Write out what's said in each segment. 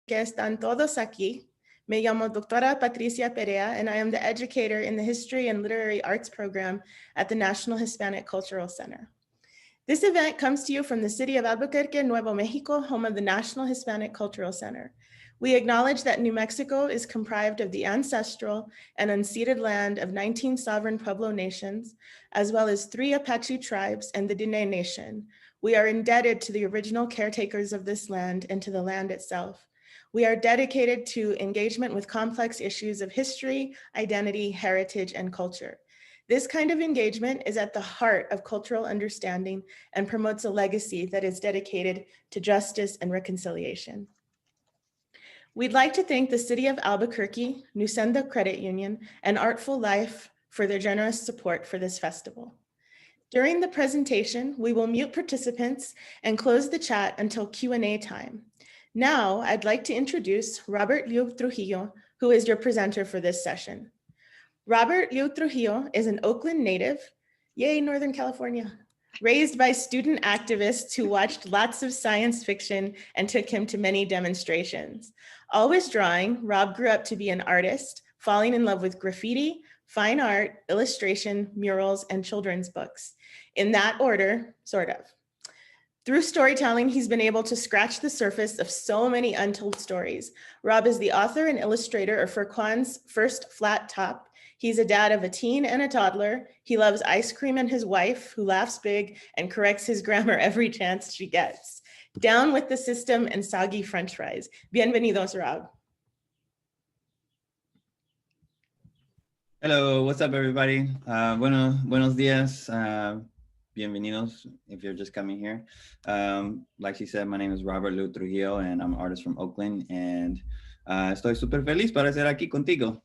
que están todos aquí. Me llamo Doctora Patricia Perea, and I am the educator in the History and Literary Arts program at the National Hispanic Cultural Center. This event comes to you from the city of Albuquerque, Nuevo Mexico, home of the National Hispanic Cultural Center. We acknowledge that New Mexico is comprised of the ancestral and unceded land of 19 sovereign Pueblo nations, as well as 3 Apache tribes and the Diné Nation. We are indebted to the original caretakers of this land and to the land itself. We are dedicated to engagement with complex issues of history, identity, heritage, and culture. This kind of engagement is at the heart of cultural understanding and promotes a legacy that is dedicated to justice and reconciliation. We'd like to thank the City of Albuquerque, Nusenda Credit Union, and Artful Life for their generous support for this festival. During the presentation, we will mute participants and close the chat until Q&A time. Now, I'd like to introduce Robert Liu Trujillo, who is your presenter for this session. Robert Liu Trujillo is an Oakland native, yay, Northern California, raised by student activists who watched lots of science fiction and took him to many demonstrations. Always drawing, Rob grew up to be an artist, falling in love with graffiti, fine art, illustration, murals, and children's books. In that order, sort of. Through storytelling, he's been able to scratch the surface of so many untold stories. Rob is the author and illustrator of Furquan's First Flat Top. He's a dad of a teen and a toddler. He loves ice cream and his wife, who laughs big and corrects his grammar every chance she gets. Down with the system and soggy French fries. Bienvenidos, Rob. Hello, what's up, everybody? Buenos dias. Bienvenidos if you're just coming here. Like she said, my name is Robert Liu Trujillo, and I'm an artist from Oakland, and estoy súper feliz para estar aquí contigo.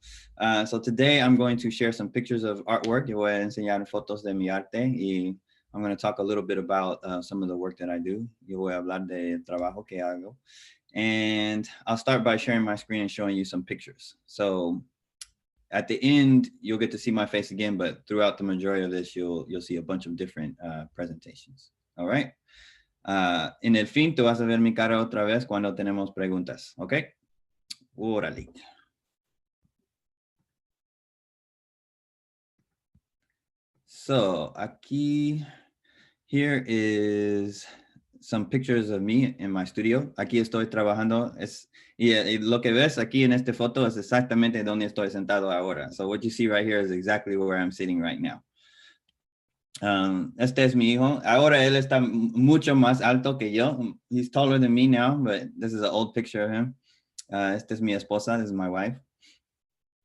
So today I'm going to share some pictures of artwork. Yo voy a enseñar fotos de mi arte, y I'm going to talk a little bit about some of the work that I do. Yo voy a hablar de trabajo que hago. And I'll start by sharing my screen and showing you some pictures. So at the end, you'll get to see my face again, but throughout the majority of this, you'll see a bunch of different presentations. All right. En el fin, tú vas a ver mi cara otra vez cuando tenemos preguntas. Okay. Órale. So aquí, here is some pictures of me in my studio. Aquí estoy trabajando. Y lo que ves aquí en esta foto es exactamente donde estoy sentado ahora. So what you see right here is exactly where I'm sitting right now. Este es mi hijo. Ahora él está mucho más alto que yo. He's taller than me now, but this is an old picture of him. Esta es mi esposa, this is my wife.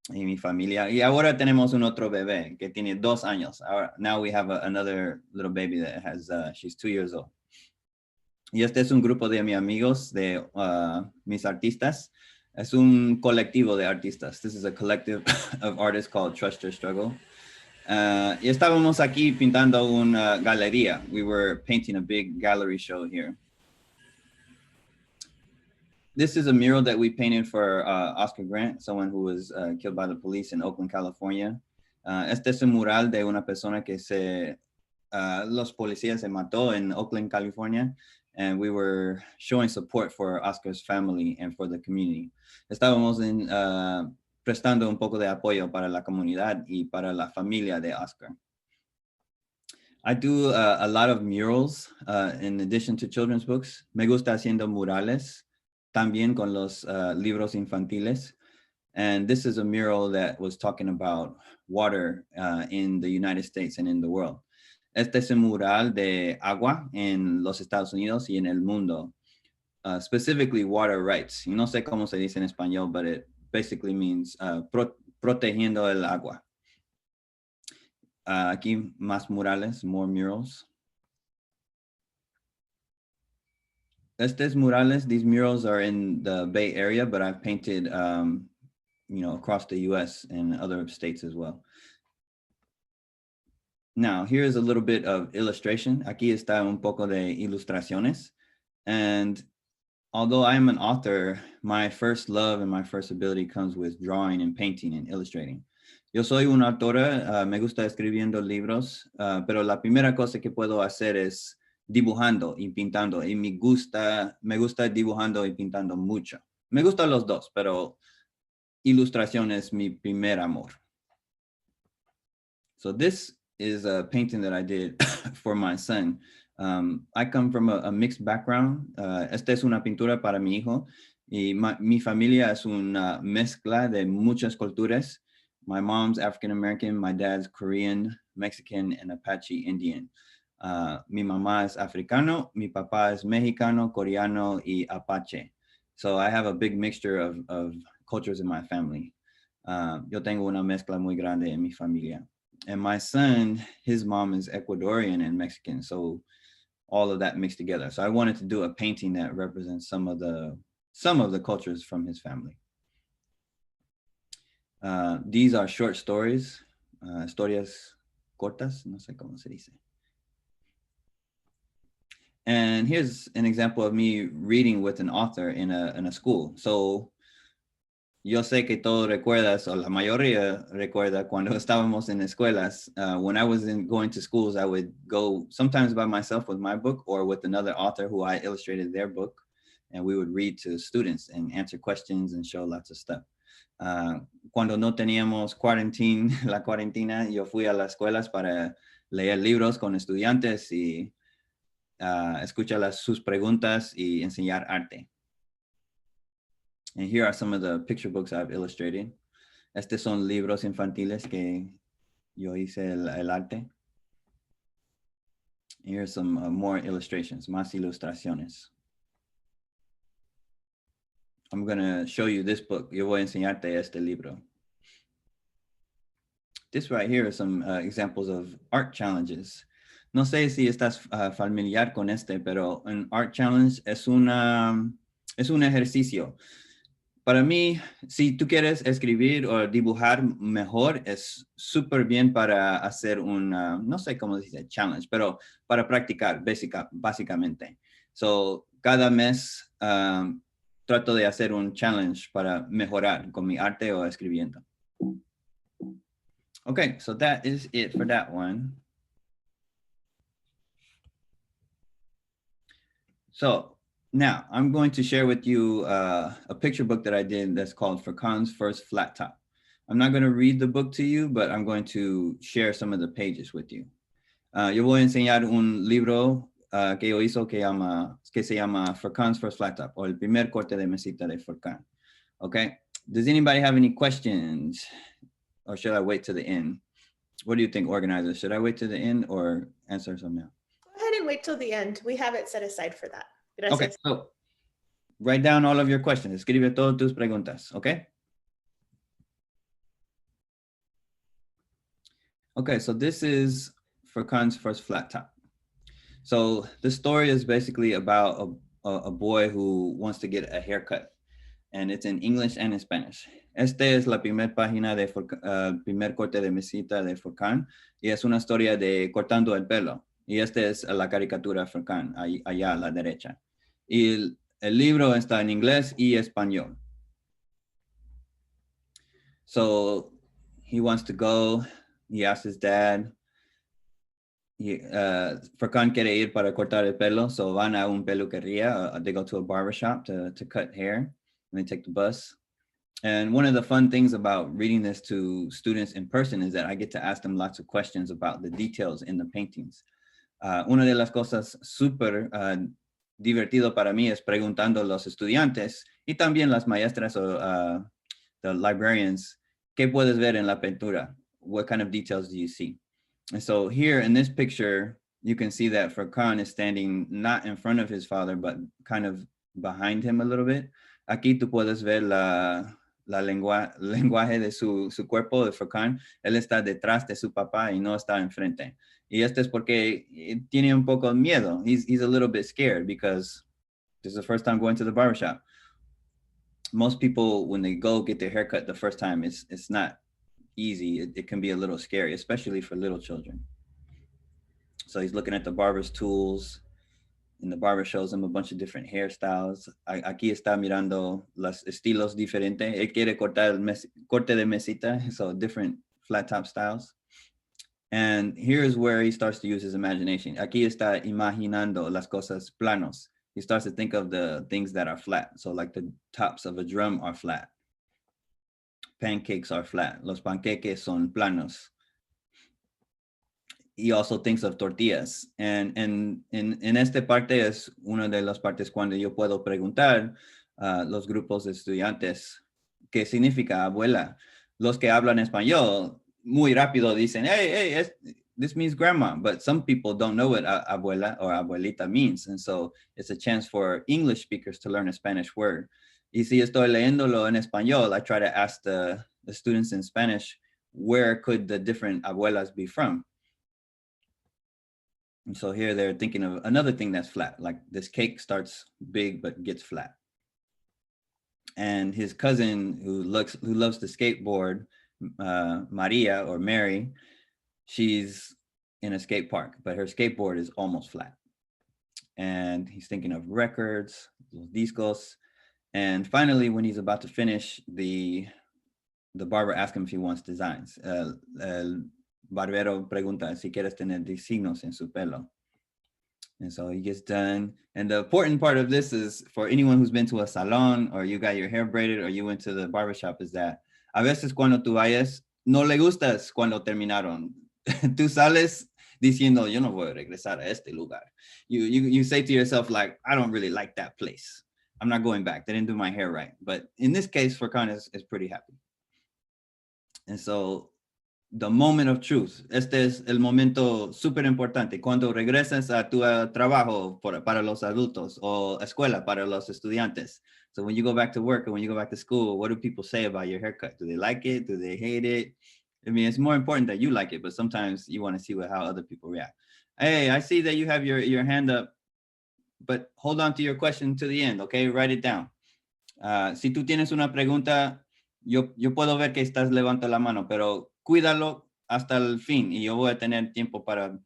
Y mi familia. Y ahora tenemos un otro bebé que tiene 2 años. Now we have another little baby that has, she's 2 years old. Y este es un grupo de mis amigos, de mis artistas. Es un colectivo de artistas. This is a collective of artists called Trust Your Struggle. Y estábamos aquí pintando una galería. We were painting a big gallery show here. This is a mural that we painted for Oscar Grant, someone who was killed by the police in Oakland, California. Este es un mural de una persona que los policías se mató en Oakland, California. And we were showing support for Oscar's family and for the community. Estábamos prestando un poco de apoyo para la comunidad y para la familia de Oscar. I do a lot of murals in addition to children's books. Me gusta haciendo murales, también con los libros infantiles. And this is a mural that was talking about water in the United States and in the world. Este es un mural de agua en los Estados Unidos y en el mundo, specifically water rights. No sé cómo se dice en español, but it basically means protegiendo el agua. Aquí más murales, more murals. Estos murales, these murals are in the Bay Area, but I've painted, across the US and other states as well. Now, here's a little bit of illustration. Aquí está un poco de ilustraciones. And although I'm an author, my first love and my first ability comes with drawing and painting and illustrating. Yo soy una autora, me gusta escribiendo libros, pero la primera cosa que puedo hacer es dibujando y pintando. Y me gusta dibujando y pintando mucho. Me gustan los dos, pero ilustración es mi primer amor. So this is a painting that I did for my son. I come from a mixed background. Esta es una pintura para mi hijo. Y mi familia es una mezcla de muchas culturas. My mom's African-American, my dad's Korean, Mexican, and Apache Indian. Mi mamá es africano, mi papá es mexicano, coreano, y Apache. So I have a big mixture of cultures in my family. Yo tengo una mezcla muy grande en mi familia. And my son, his mom is Ecuadorian and Mexican. So all of that mixed together. So I wanted to do a painting that represents some of the cultures from his family. These are short stories, historias cortas, no sé cómo se dice. And here's an example of me reading with an author in a school. So yo sé que todo recuerdas, o la mayoría recuerda cuando estábamos en escuelas. When I was going to schools, I would go sometimes by myself with my book or with another author who I illustrated their book. And we would read to students and answer questions and show lots of stuff. Cuando no teníamos la cuarentena, yo fui a las escuelas para leer libros con estudiantes y escuchar sus preguntas y enseñar arte. And here are some of the picture books I've illustrated. Estos son libros infantiles que yo hice el arte. Here's some more illustrations, más ilustraciones. I'm going to show you this book. Yo voy a enseñarte este libro. This right here are some examples of art challenges. No sé si estás familiar con este, pero un art challenge es un ejercicio. Para mí, si tú quieres escribir o dibujar mejor, es súper bien para hacer no sé cómo se dice, challenge, pero para practicar, básicamente. So, cada mes trato de hacer un challenge para mejorar con mi arte o escribiendo. Okay, so that is it for that one. So, now, I'm going to share with you a picture book that I did that's called Furkan's First Flat Top. I'm not going to read the book to you, but I'm going to share some of the pages with you. Yo voy a enseñar un libro que yo hizo que se llama Furkan's First Flat Top, o el primer corte de mesita de Furkan. Okay, does anybody have any questions? Or should I wait to the end? What do you think, organizers? Should I wait to the end or answer some now? Go ahead and wait till the end. We have it set aside for that. Gracias. Okay, so write down all of your questions. Escribe todas tus preguntas, okay? Okay, so this is Furkan's first flat top. So the story is basically about a boy who wants to get a haircut, and it's in English and in Spanish. Esta es la primera página de primer corte de mesita de Furkan, y es una historia de cortando el pelo. Y esta es la caricatura Furkan, allá a la derecha. Y el libro está en inglés y español. So he wants to go, he asks his dad, Furkan quiere ir para cortar el pelo, so van a un peluquería, they go to a barbershop to cut hair, and they take the bus. And one of the fun things about reading this to students in person is that I get to ask them lots of questions about the details in the paintings. Una de las cosas súper divertido para mí es preguntando a los estudiantes y también las maestras o the librarians, ¿qué puedes ver en la pintura? What kind of details do you see? And so here in this picture, you can see that Furkan is standing not in front of his father, but kind of behind him a little bit. Aquí tú puedes ver lenguaje de su cuerpo de Furkan. Él está detrás de su papá y no está enfrente. Y esto es porque tiene un poco miedo. He's a little bit scared because this is the first time going to the barbershop. Most people, when they go get their haircut the first time, it's not easy. It can be a little scary, especially for little children. So he's looking at the barber's tools, and the barber shows him a bunch of different hairstyles. Aquí está mirando los estilos diferentes. Él quiere cortar el corte de mesita, so different flat top styles. And here's where he starts to use his imagination. Aquí está imaginando las cosas planos. he starts to think of the things that are flat. So like the tops of a drum are flat. Pancakes are flat. Los panqueques son planos. He also thinks of tortillas. And en este parte es una de las partes cuando yo puedo preguntar a los grupos de estudiantes qué significa abuela. Los que hablan español muy rápido dicen, hey, this means grandma, but some people don't know what abuela or abuelita means. And so it's a chance for English speakers to learn a Spanish word. Y si estoy leyéndolo en español, I try to ask the students in Spanish, where could the different abuelas be from? And so here they're thinking of another thing that's flat, like this cake starts big but gets flat. And his cousin who loves to skateboard, Maria or Mary, she's in a skate park, but her skateboard is almost flat. And he's thinking of records, los discos. And finally, when he's about to finish, the barber asks him if he wants designs. El barbero pregunta si quieres tener signos en su pelo. And so he gets done. And the important part of this is for anyone who's been to a salon or you got your hair braided or you went to the barbershop is that a veces cuando tú vayas, no le gustas cuando terminaron. Tú sales diciendo, yo no voy a regresar a este lugar. You say to yourself, like, I don't really like that place. I'm not going back. They didn't do my hair right. But in this case, Furkan is pretty happy. And so the moment of truth, este es el momento súper importante. Cuando regresas a tu trabajo para los adultos o escuela para los estudiantes. So when you go back to work or when you go back to school, what do people say about your haircut? Do they like it? Do they hate it? I mean, it's more important that you like it, but sometimes you want to see how other people react. Hey, I see that you have your hand up, but hold on to your question to the end, okay? Write it down. Si tú tienes una pregunta, yo puedo ver que estás levantando la mano, pero cuídalo hasta el fin y yo voy a tener tiempo para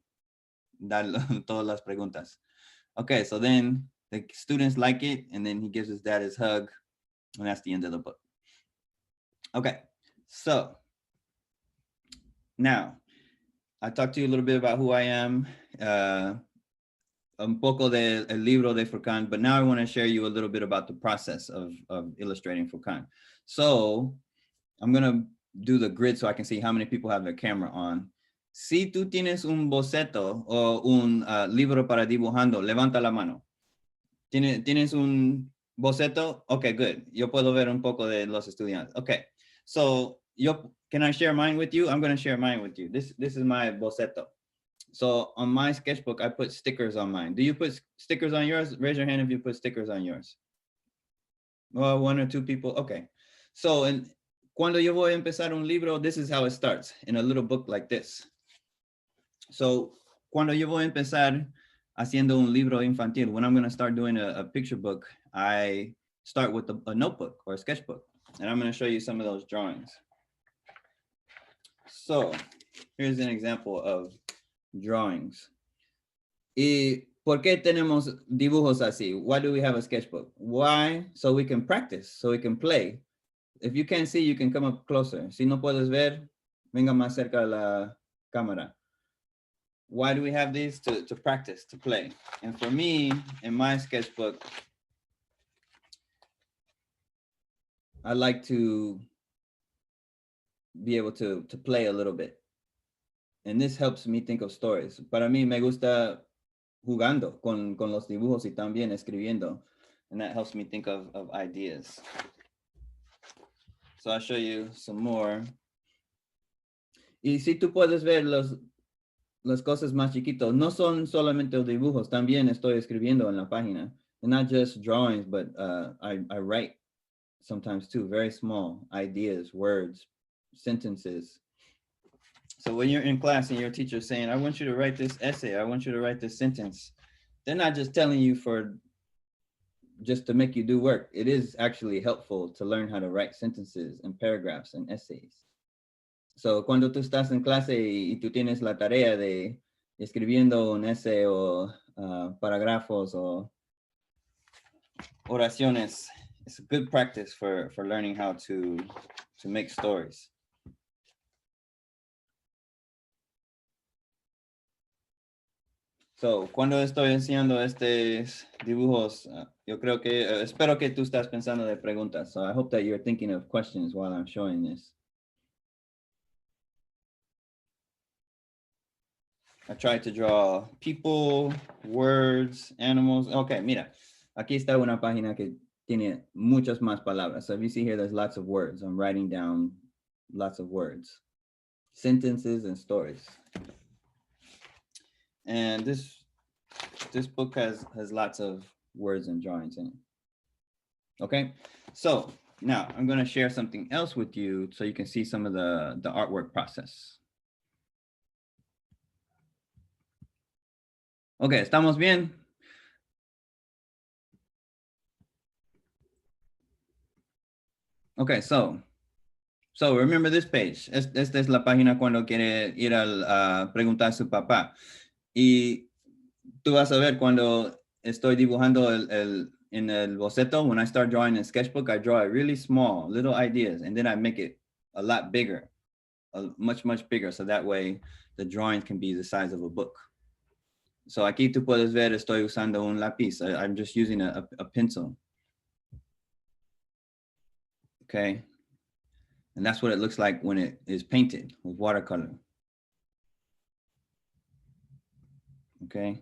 dar todas las preguntas. Okay, so then the students like it, and then he gives his dad his hug, and that's the end of the book. Okay, so now I talked to you a little bit about who I am, un poco del libro de Furkan, but now I want to share you a little bit about the process of illustrating Furkan. So I'm going to do the grid so I can see how many people have their camera on. Si tú tienes un boceto o un libro para dibujando, levanta la mano. ¿Tienes un boceto? Okay, good. Yo puedo ver un poco de los estudiantes. Okay, so can I share mine with you? I'm going to share mine with you. This is my boceto. So on my sketchbook, I put stickers on mine. Do you put stickers on yours? Raise your hand if you put stickers on yours. Well, one or two people. Okay. So cuando yo voy a empezar un libro, this is how it starts, in a little book like this. So cuando yo voy a empezar haciendo un libro infantil, when I'm going to start doing a picture book, I start with a notebook or a sketchbook. And I'm going to show you some of those drawings. So here's an example of drawings. ¿Y por qué tenemos dibujos así? Why do we have a sketchbook? Why? So we can practice, so we can play. If you can't see, you can come up closer. Si no puedes ver, venga más cerca a la cámara. Why do we have these? To practice, to play. And for me, in my sketchbook, I like to be able to play a little bit. And this helps me think of stories. Para mí me gusta jugando con los dibujos y también escribiendo. And that helps me think of ideas. So I'll show you some more. Y si tú puedes ver las cosas más chiquitos, no son solamente los dibujos, también estoy escribiendo en la página. And not just drawings, but I write sometimes too, very small ideas, words, sentences. So when you're in class and your teacher's saying, I want you to write this essay, I want you to write this sentence, they're not just telling you just to make you do work. It is actually helpful to learn how to write sentences and paragraphs and essays. So cuando tú estás en clase y tú tienes la tarea de escribiendo un essay o parágrafos o oraciones, it's a good practice for learning how to make stories. So, cuando estoy haciendo estos dibujos, yo creo que, espero que tú estás pensando de preguntas. So I hope that you're thinking of questions while I'm showing this. I tried to draw people, words, animals. Okay, mira, aquí está una página que tiene muchas más palabras. So if you see here, there's lots of words. I'm writing down lots of words, sentences and stories. And this book has lots of words and drawings in it. Okay, so now I'm going to share something else with you so you can see some of the artwork process. Okay, ¿estamos bien? Okay, so remember this page. Esta es la página cuando quiere ir a preguntar a su papá. Y tú vas a ver cuando estoy dibujando en el boceto, when I start drawing in sketchbook, I draw it really small, little ideas, and then I make it a lot bigger, much bigger, so that way the drawing can be the size of a book. So aquí tú puedes ver, estoy usando un lápiz. I'm just using a pencil. Okay. And that's what it looks like when it is painted with watercolor. Okay.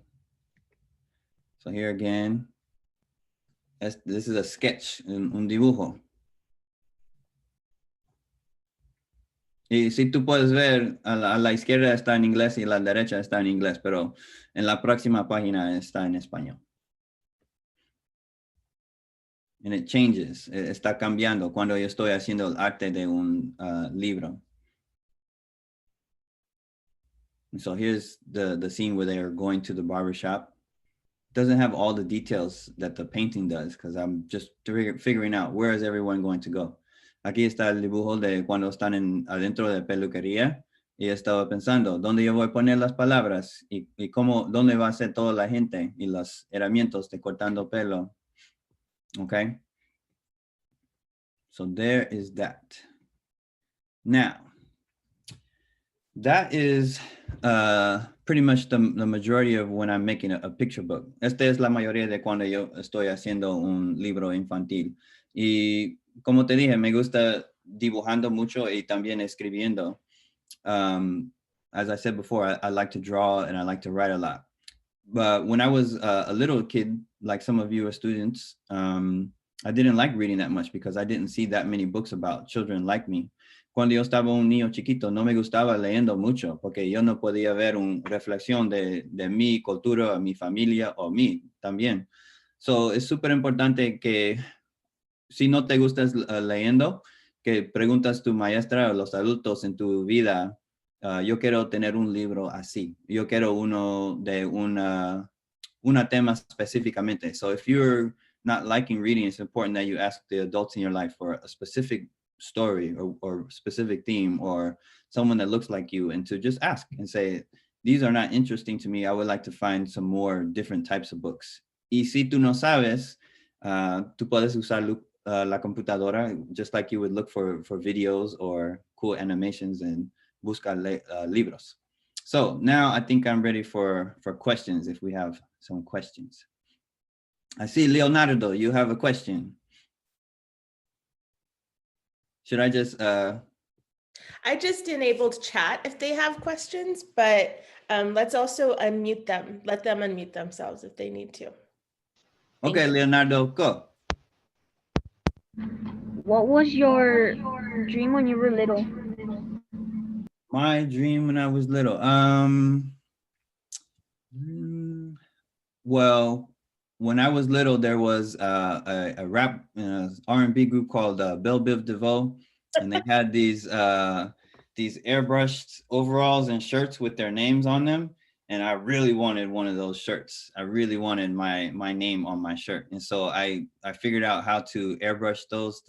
So here again, this is a sketch, un dibujo. Y si tú puedes ver, a la izquierda está en inglés y a la derecha está en inglés, pero en la próxima página está en español. And it changes, está cambiando cuando yo estoy haciendo el arte de un libro. And so here's the scene where they're going to the barbershop. Doesn't have all the details that the painting does because I'm just figuring out where is everyone going to go. Aquí está el dibujo de cuando están adentro de peluquería y estaba pensando dónde yo voy a poner las palabras y dónde va a ser toda la gente y las herramientas de cortando pelo. Okay. So there is that. Now, that is pretty much the majority of when I'm making a picture book. Esta es la mayoría de cuando yo estoy haciendo un libro infantil. Y como te dije, me gusta dibujando mucho y también escribiendo. As I said before, I like to draw and I like to write a lot. But when I was a little kid, like some of you are students, I didn't like reading that much because I didn't see that many books about children like me. Cuando yo estaba un niño chiquito, no me gustaba leyendo mucho porque yo no podía ver una reflexión de mi cultura, mi familia o mí también. So, es súper importante que si no te gustas leyendo, que preguntas a tu maestra o los adultos en tu vida, yo quiero tener un libro así. Yo quiero uno de una tema específicamente. So if you're not liking reading, it's important that you ask the adults in your life for a specific story or specific theme or someone that looks like you, and to just ask and say, these are not interesting to me. I would like to find some more different types of books. Y si tú no sabes, tú puedes usar la computadora just like you would look for videos or cool animations and buscar libros. So now I think I'm ready for questions if we have some questions. I see Leonardo, you have a question. Should I just... I just enabled chat if they have questions, but let's also unmute them. Let them unmute themselves if they need to. Okay, Leonardo, go. What was your dream when you were little? My dream when I was little. Well, when I was little, there was a rap R&B group called Belle Biv DeVoe, and they had these airbrushed overalls and shirts with their names on them. And I really wanted one of those shirts. I really wanted my name on my shirt. And so I figured out how to airbrush those